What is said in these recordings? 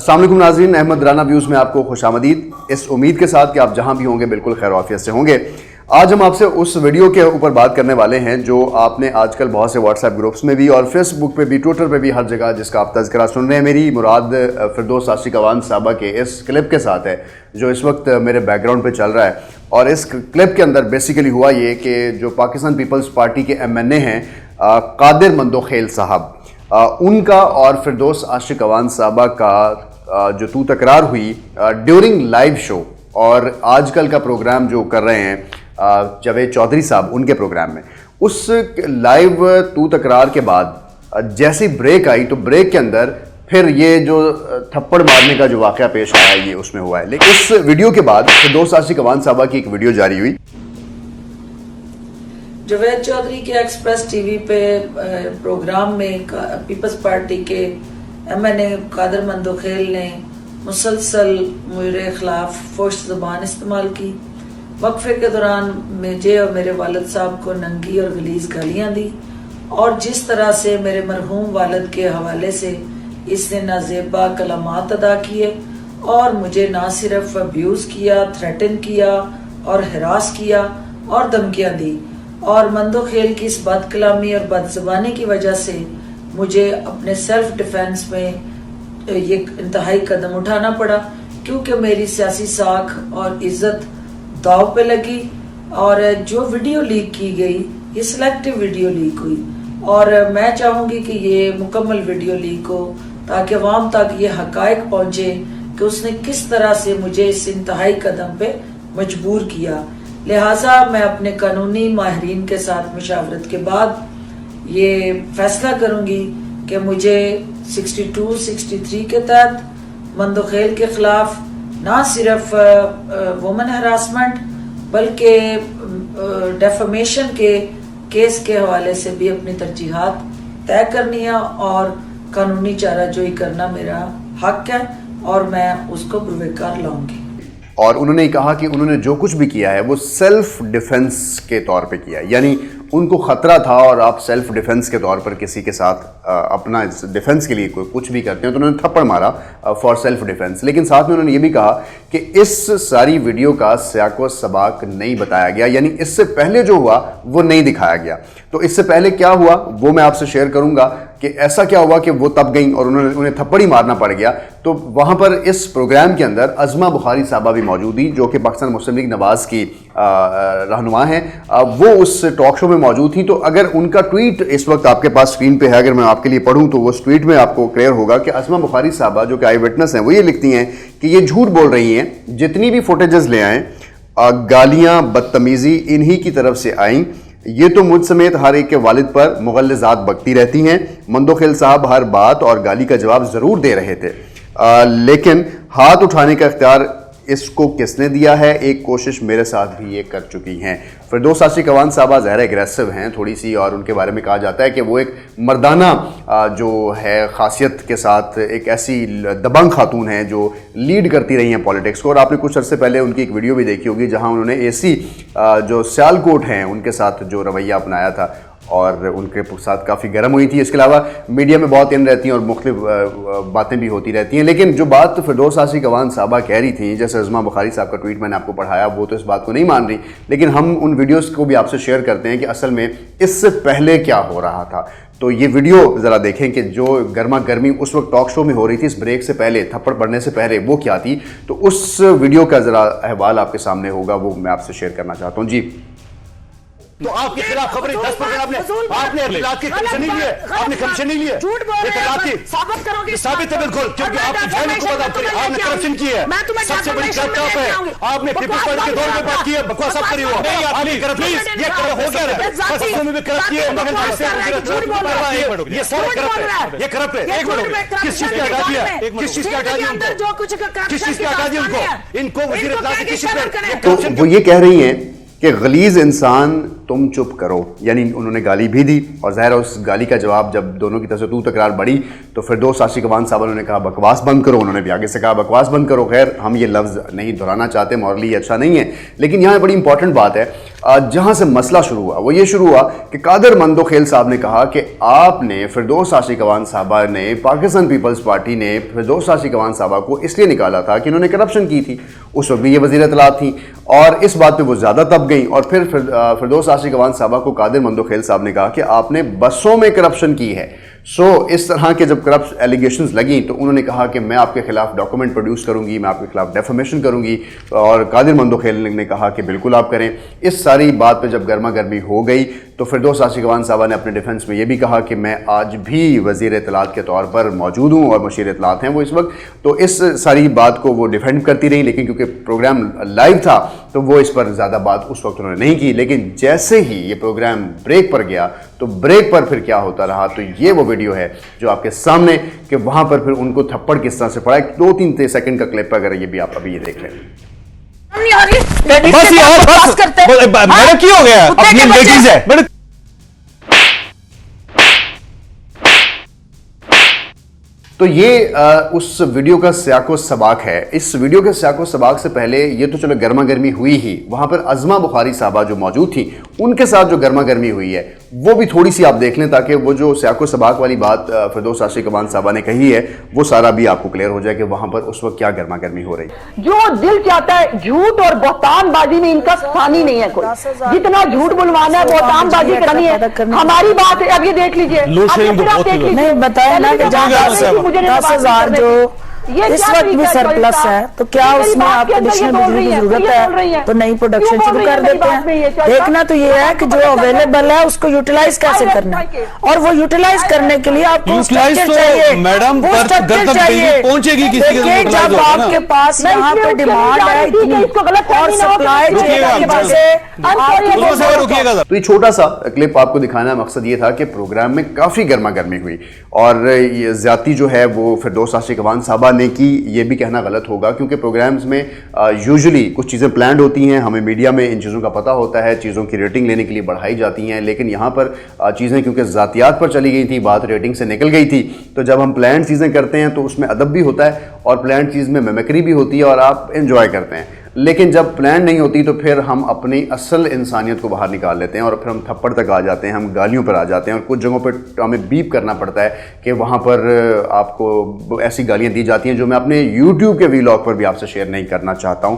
السلام علیکم ناظرین، احمد رانا ویوز میں آپ کو خوش آمدید، اس امید کے ساتھ کہ آپ جہاں بھی ہوں گے بالکل خیر و عافیت سے ہوں گے۔ آج ہم آپ سے اس ویڈیو کے اوپر بات کرنے والے ہیں جو آپ نے آج کل بہت سے واٹس ایپ گروپس میں بھی اور فیس بک پہ بھی، ٹویٹر پہ بھی، ہر جگہ جس کا آپ تذکرہ سن رہے ہیں۔ میری مراد فردوس عاشق اوان صاحبہ کے اس کلپ کے ساتھ ہے جو اس وقت میرے بیک گراؤنڈ پہ چل رہا ہے، اور اس کلپ کے اندر بیسیکلی ہوا یہ کہ جو پاکستان پیپلز پارٹی کے MNA ہیں قادر مندوخیل صاحب، ان کا اور فردوس عاشق اوان صاحبہ کا جو تو تکرار ہوئی ڈیورنگ لائیو شو، اور آج کل کا پروگرام جو کر رہے ہیں جاوید چودھری صاحب ان کے پروگرام میں، اس لائیو تو تکرار کے بعد جیسی بریک آئی تو بریک کے اندر پھر یہ جو تھپڑ مارنے کا جو واقعہ پیش آیا یہ اس میں ہوا ہے۔ لیکن اس ویڈیو کے بعد فردوس عاشق اوان صاحبہ کی ایک ویڈیو جاری ہوئی۔ جاوید چودھری کے ایکسپریس ٹی وی پہ پروگرام میں پیپلز پارٹی کے MNA قادر مندوخیل نے مسلسل میرے خلاف فحش زبان استعمال کی۔ وقفے کے دوران مجھے اور میرے والد صاحب کو ننگی اور غلیظ گالیاں دی، اور جس طرح سے میرے مرحوم والد کے حوالے سے اس نے نازیبا کلمات ادا کیے اور مجھے نہ صرف ابیوز کیا، تھریٹن کیا اور ہراس کیا اور دھمکیاں دی، اور مندوخیل کی اس بد کلامی اور بد زبانی کی وجہ سے مجھے اپنے سیلف ڈیفینس میں یہ انتہائی قدم اٹھانا پڑا، کیونکہ میری سیاسی ساکھ اور عزت داؤ پہ لگی۔ اور جو ویڈیو لیک کی گئی یہ سلیکٹیو ویڈیو لیک ہوئی، اور میں چاہوں گی کہ یہ مکمل ویڈیو لیک ہو تاکہ عوام تک یہ حقائق پہنچے کہ اس نے کس طرح سے مجھے اس انتہائی قدم پہ مجبور کیا۔ لہٰذا میں اپنے قانونی ماہرین کے ساتھ مشاورت کے بعد یہ فیصلہ کروں گی کہ مجھے 62 63 کے تحت مندوخیل کے خلاف نہ صرف وومن ہراسمنٹ بلکہ ڈیفیمیشن کے کیس کے حوالے سے بھی اپنی ترجیحات طے کرنی ہے، اور قانونی چارہ جوئی کرنا میرا حق ہے اور میں اس کو بروکار لاؤں گی۔ اور انہوں نے کہا کہ انہوں نے جو کچھ بھی کیا ہے وہ سیلف ڈیفنس کے طور پہ کیا ہے، یعنی ان کو خطرہ تھا اور آپ سیلف ڈیفنس کے طور پر کسی کے ساتھ اپنا ڈیفنس کے لیے کوئی کچھ بھی کرتے ہیں تو انہوں نے تھپڑ مارا فار سیلف ڈیفنس۔ لیکن ساتھ میں انہوں نے یہ بھی کہا کہ اس ساری ویڈیو کا سیاق و سباق نہیں بتایا گیا، یعنی اس سے پہلے جو ہوا وہ نہیں دکھایا گیا۔ تو اس سے پہلے کیا ہوا وہ میں آپ سے شیئر کروں گا کہ ایسا کیا ہوا کہ وہ تب گئیں اور انہیں تھپڑ ہی مارنا پڑ گیا۔ تو وہاں پر اس پروگرام کے اندر عظمہ بخاری صاحبہ بھی موجود تھی جو کہ پاکستان مسلم لیگ نواز کی رہنما ہیں، وہ اس ٹاک شو میں موجود تھیں۔ تو اگر ان کا ٹویٹ اس وقت آپ کے پاس اسکرین پہ ہے، اگر میں آپ کے لیے پڑھوں تو وہ ٹویٹ میں آپ کو کلیئر ہوگا کہ عظمہ بخاری صاحبہ جو کہ آئی وٹنس ہیں وہ یہ لکھتی ہیں کہ یہ جھوٹ بول رہی ہیں، جتنی بھی فوٹیجز لے آئیں گالیاں بدتمیزی انہی کی طرف سے آئیں، یہ تو مجھ سمیت ہر ایک کے والد پر مغلظات بکتی رہتی ہیں۔ مندوخیل صاحب ہر بات اور گالی کا جواب ضرور دے رہے تھے، لیکن ہاتھ اٹھانے کا اختیار اس کو کس نے دیا ہے؟ ایک کوشش میرے ساتھ بھی یہ کر چکی ہیں۔ فردوس عاشق اوان صاحبہ ظاہر اگریسو ہیں تھوڑی سی، اور ان کے بارے میں کہا جاتا ہے کہ وہ ایک مردانہ جو ہے خاصیت کے ساتھ ایک ایسی دبنگ خاتون ہیں جو لیڈ کرتی رہی ہیں پولیٹکس کو، اور آپ نے کچھ عرصے پہلے ان کی ایک ویڈیو بھی دیکھی ہوگی جہاں انہوں نے AC جو سیالکوٹ ہیں ان کے ساتھ جو رویہ اپنایا تھا اور ان کے ساتھ کافی گرم ہوئی تھی۔ اس کے علاوہ میڈیا میں بہت ان رہتی ہیں اور مختلف باتیں بھی ہوتی رہتی ہیں، لیکن جو بات فردوس عاشق اوان صاحبہ کہہ رہی تھیں، جیسے عظمہ بخاری صاحب کا ٹویٹ میں نے آپ کو پڑھایا، وہ تو اس بات کو نہیں مان رہی، لیکن ہم ان ویڈیوز کو بھی آپ سے شیئر کرتے ہیں کہ اصل میں اس سے پہلے کیا ہو رہا تھا۔ تو یہ ویڈیو ذرا دیکھیں کہ جو گرما گرمی اس وقت ٹاک شو میں ہو رہی تھی اس بریک سے پہلے، تھپڑ پڑنے سے پہلے، وہ کیا تھی۔ تو اس ویڈیو کا ذرا احوال آپ کے سامنے ہوگا، وہ میں آپ سے شیئر کرنا چاہتا ہوں۔ جی، تو آپ کے خلاف خبریں 10% آپ نے اطلاعات کی کمیشن نہیں لیے، آپ نے کمیشن نہیں لیے، جھوٹ بول رہے ہیں، ثابت کرو گے؟ ثابت ہے بالکل، کیونکہ آپ کی فیملی کو بات کری، آپ نے کرپشن کی ہے، سب سے بڑی کرپٹ ہے، آپ نے پیپلز پارٹی کے دور میں بات کی ہے، بکواس آپ کری ہو، آپ نے کرپٹ، یہ کرپٹ ہو گیا ہے، فصلوں میں بھی کرپٹ کیے، یہ سارے کرپٹ ہے، یہ کرپٹ ہے۔ ایک منٹ، کس چیز پہ ہٹا دیا، کس چیز پہ ہٹا دیا ان کو، کس چیز پہ ہٹا دیا ان کو وزیر اطلاع کی کس چیز پہ؟ تو وہ یہ کہہ رہی ہیں کہ غلیظ انسان تم چپ کرو، یعنی انہوں نے گالی بھی دی، اور ظاہر اس گالی کا جواب جب دونوں کی طرف سے تو تکرار بڑھی تو فردوس عاشق اوان صاحب نے کہا بکواس بند کرو، انہوں نے بھی آگے سے کہا بکواس بند کرو۔ خیر ہم یہ لفظ نہیں دہرانا چاہتے، مورلی اچھا نہیں ہے، لیکن یہاں بڑی امپورٹنٹ بات ہے، جہاں سے مسئلہ شروع ہوا وہ یہ شروع ہوا کہ قادر مندوخیل صاحب نے کہا کہ آپ نے فردوس عاشق اقوان صاحبہ نے پاکستان پیپلز پارٹی نے فردوس عاشق اقوان صاحبہ کو اس لیے نکالا تھا کہ انہوں نے کرپشن کی تھی، اس وقت بھی یہ وزیر اطلاعات تھیں، اور اس بات پہ وہ زیادہ تب گئیں، اور پھر فردوس عاشق اقوان صاحبہ کو قادر مندوخیل صاحب نے کہا کہ آپ نے بسوں میں کرپشن کی ہے۔ اس طرح کے جب کرپٹ ایلیگیشنز لگیں تو انہوں نے کہا کہ میں آپ کے خلاف ڈاکومنٹ پروڈیوس کروں گی، میں آپ کے خلاف ڈیفیمیشن کروں گی، اور قادر مندوخیل نے کہا کہ بالکل آپ کریں۔ اس ساری بات پہ جب گرما گرمی ہو گئی تو فردوس عاشق اقوان صاحبہ نے اپنے ڈیفنس میں یہ بھی کہا کہ میں آج بھی وزیر اطلاعات کے طور پر موجود ہوں، اور مشیر اطلاعات ہیں وہ اس وقت، تو اس ساری بات کو وہ ڈیفینڈ کرتی رہی، لیکن کیونکہ پروگرام لائیو تھا تو وہ اس پر زیادہ بات اس وقت انہوں نے نہیں کی۔ لیکن جیسے ہی یہ پروگرام بریک پر گیا تو بریک پر پھر کیا ہوتا رہا، تو یہ وہ ویڈیو ہے جو آپ کے سامنے کہ وہاں پر پھر ان کو تھپڑ کس طرح سے پڑا ہے۔ 2-3 سیکنڈ کا کلپ اگر یہ بھی آپ ابھی یہ دیکھ لیں۔ بس یار بس میرا کی ہو گیا اپنی لیڈیز ہے۔ تو یہ اس ویڈیو کا سیاق و سباق ہے۔ اس ویڈیو کے سیاق و سباق سے پہلے یہ تو چلو گرما گرمی ہوئی ہی، وہاں پر عظمہ بخاری صاحبہ جو موجود تھیں ان کے ساتھ جو گرما گرمی ہوئی ہے وہ بھی تھوڑی سی آپ دیکھ لیں، تاکہ وہ جو سیاق و سباق والی بات فردوس عاشق اقوان صاحبہ نے کہی ہے وہ سارا بھی آپ کو کلیئر ہو جائے کہ وہاں پر اس وقت کیا گرما گرمی ہو رہی۔ جو دل چاہتا ہے جھوٹ اور بہتان بازی میں ان کا ثانی نہیں ہے کوئی، جتنا جھوٹ بلوانا ہے بہتان بازی کرنی ہے۔ ہماری بات اب یہ دیکھ لیجئے، نہیں بتایا نا کہ جہاں 10,000 جو اس وقت بھی سرپلس ہے تو کیا اس میں آپ ایڈیشنل بجلی کی ضرورت ہے تو نئی پروڈکشن شروع کر دیتے ہیں۔ دیکھنا تو یہ ہے کہ جو اویلیبل ہے اس کو یوٹیلائز کیسے کرنا ہے، اور وہ یوٹیلائز کرنے کے لیے آپ کو اسٹرکچر چاہیے، میڈم پہنچے گی کسی کے جب آپ کے پاس یہاں پہ ڈیمانڈ ہے اتنی اور سپلائی تو یہ چھوٹا سا کلپ آپ کو دکھانا مقصد یہ تھا کہ پروگرام میں کافی گرما گرمی ہوئی، اور یہ زیادتی جو ہے وہ فردوس عاشق اقوان صاحبہ نے کی، یہ بھی کہنا غلط ہوگا کیونکہ پروگرامز میں یوزلی کچھ چیزیں پلانڈ ہوتی ہیں، ہمیں میڈیا میں ان چیزوں کا پتہ ہوتا ہے، چیزوں کی ریٹنگ لینے کے لیے بڑھائی جاتی ہیں، لیکن یہاں پر چیزیں کیونکہ ذاتیات پر چلی گئی تھی، بات ریٹنگ سے نکل گئی تھی، تو جب ہم پلانڈ چیزیں کرتے ہیں تو اس میں ادب بھی ہوتا ہے اور پلانڈ چیز میں میمکری بھی ہوتی ہے اور آپ انجوائے کرتے ہیں، لیکن جب پلان نہیں ہوتی تو پھر ہم اپنی اصل انسانیت کو باہر نکال لیتے ہیں اور پھر ہم تھپڑ تک آ جاتے ہیں، ہم گالیوں پر آ جاتے ہیں، اور کچھ جگہوں پہ ہمیں بیپ کرنا پڑتا ہے کہ وہاں پر آپ کو ایسی گالیاں دی جاتی ہیں جو میں اپنے یوٹیوب کے ویلاگ پر بھی آپ سے شیئر نہیں کرنا چاہتا ہوں،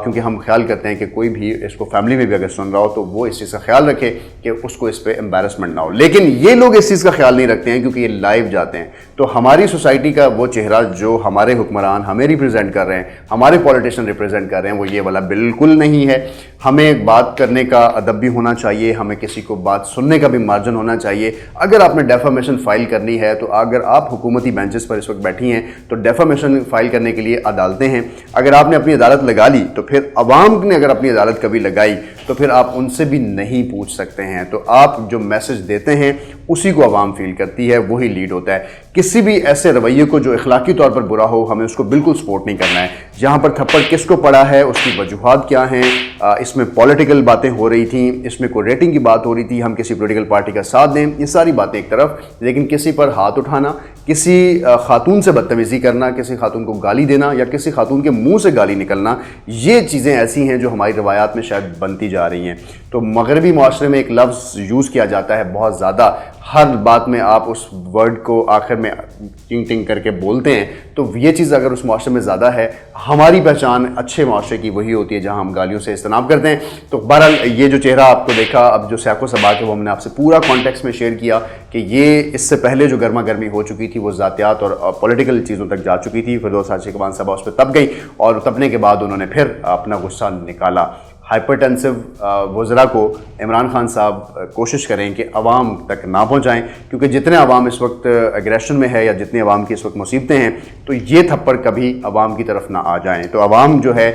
کیونکہ ہم خیال کرتے ہیں کہ کوئی بھی اس کو فیملی میں بھی اگر سن رہا ہو تو وہ اس چیز کا خیال رکھے کہ اس کو اس پہ امبیرسمنٹ نہ ہو، لیکن یہ لوگ اس چیز کا خیال نہیں رکھتے ہیں کیونکہ یہ لائیو جاتے ہیں۔ تو ہماری سوسائٹی کا وہ چہرہ جو ہمارے حکمران ہمیں ریپرزینٹ کر رہے ہیں، ہمارے پولیٹیشین ریپرزینٹ کر رہے ہیں، وہ یہ والا بالکل نہیں ہے۔ ہمیں بات کرنے کا ادب بھی ہونا چاہیے، ہمیں کسی کو بات سننے کا بھی مارجن ہونا چاہیے۔ اگر آپ نے ڈیفامیشن فائل کرنی ہے تو اگر آپ حکومتی بینچز پر اس وقت بیٹھی ہیں تو ڈیفامیشن فائل کرنے کے لیے عدالتیں ہیں، اگر آپ نے اپنی عدالت لگا لی تو پھر عوام نے اگر اپنی عدالت کبھی لگائی تو پھر آپ ان سے بھی نہیں پوچھ سکتے ہیں، تو آپ جو میسج دیتے ہیں اسی کو عوام فیل کرتی ہے، وہی لیڈ ہوتا ہے۔ کسی بھی ایسے رویے کو جو اخلاقی طور پر برا ہو ہمیں اس کو بالکل سپورٹ نہیں کرنا ہے۔ جہاں پر تھپڑ کس کو پڑا ہے، اس کی وجوہات کیا ہیں، اس میں پولیٹیکل باتیں ہو رہی تھیں، اس میں کوئی ریٹنگ کی بات ہو رہی تھی، ہم کسی پولیٹیکل پارٹی کا ساتھ دیں، یہ ساری باتیں ایک طرف، لیکن کسی پر ہاتھ اٹھانا، کسی خاتون سے بدتمیزی کرنا، کسی خاتون کو گالی دینا یا کسی خاتون کے منہ سے گالی نکلنا، یہ چیزیں ایسی ہیں جو ہماری روایات میں شاید بنتی جا رہی ہیں۔ تو مغربی معاشرے میں ایک لفظ یوز کیا جاتا ہے بہت زیادہ، ہر بات میں آپ اس ورڈ کو آخر میں ٹنگ ٹنگ کر کے بولتے ہیں، تو یہ چیز اگر اس معاشرے میں زیادہ ہے، ہماری پہچان اچھے معاشرے کی وہی ہوتی ہے جہاں ہم گالیوں سے اجتناب کرتے ہیں۔ تو بہرحال یہ جو چہرہ آپ کو دیکھا، اب جو سیاق و سباق ہے وہ ہم نے آپ سے پورا کانٹیکس میں شیئر کیا کہ یہ اس سے پہلے جو گرما گرمی ہو چکی تھی وہ ذاتیات اور پولیٹیکل چیزوں تک جا چکی تھی۔ فردوس عاشق اقوان صاحبہ اس پہ تب گئی اور تبنے کے بعد انہوں نے پھر اپنا غصہ نکالا۔ ہائپر ٹینسو وزراء کو عمران خان صاحب کوشش کریں کہ عوام تک نہ پہنچائیں، کیونکہ جتنے عوام اس وقت ایگریشن میں ہے یا جتنے عوام کی اس وقت مصیبتیں ہیں تو یہ تھپڑ کبھی عوام کی طرف نہ آ جائیں۔ تو عوام جو ہے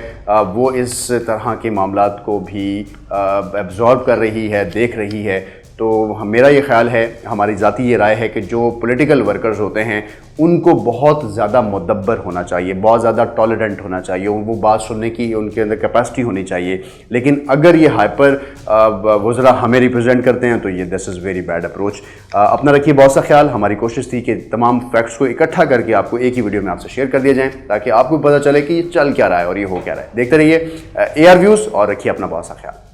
وہ اس طرح کے معاملات کو بھی ایبزارب کر رہی ہے، دیکھ رہی ہے۔ تو میرا یہ خیال ہے، ہماری ذاتی یہ رائے ہے کہ جو پولیٹیکل ورکرز ہوتے ہیں ان کو بہت زیادہ مدبر ہونا چاہیے، بہت زیادہ ٹالرنٹ ہونا چاہیے، وہ بات سننے کی ان کے اندر کیپیسٹی ہونی چاہیے۔ لیکن اگر یہ ہائپر وزراء ہمیں ریپرزینٹ کرتے ہیں تو یہ دس از ویری بیڈ اپروچ۔ اپنا رکھیے بہت سا خیال۔ ہماری کوشش تھی کہ تمام فیکٹس کو اکٹھا کر کے آپ کو ایک ہی ویڈیو میں آپ سے شیئر کر دیے جائیں تاکہ آپ کو پتہ چلے کہ یہ چل کیا رہا ہے اور یہ ہو کیا رہا ہے۔ دیکھتے رہیے AR ویوز اور رکھیے اپنا بہت سا خیال۔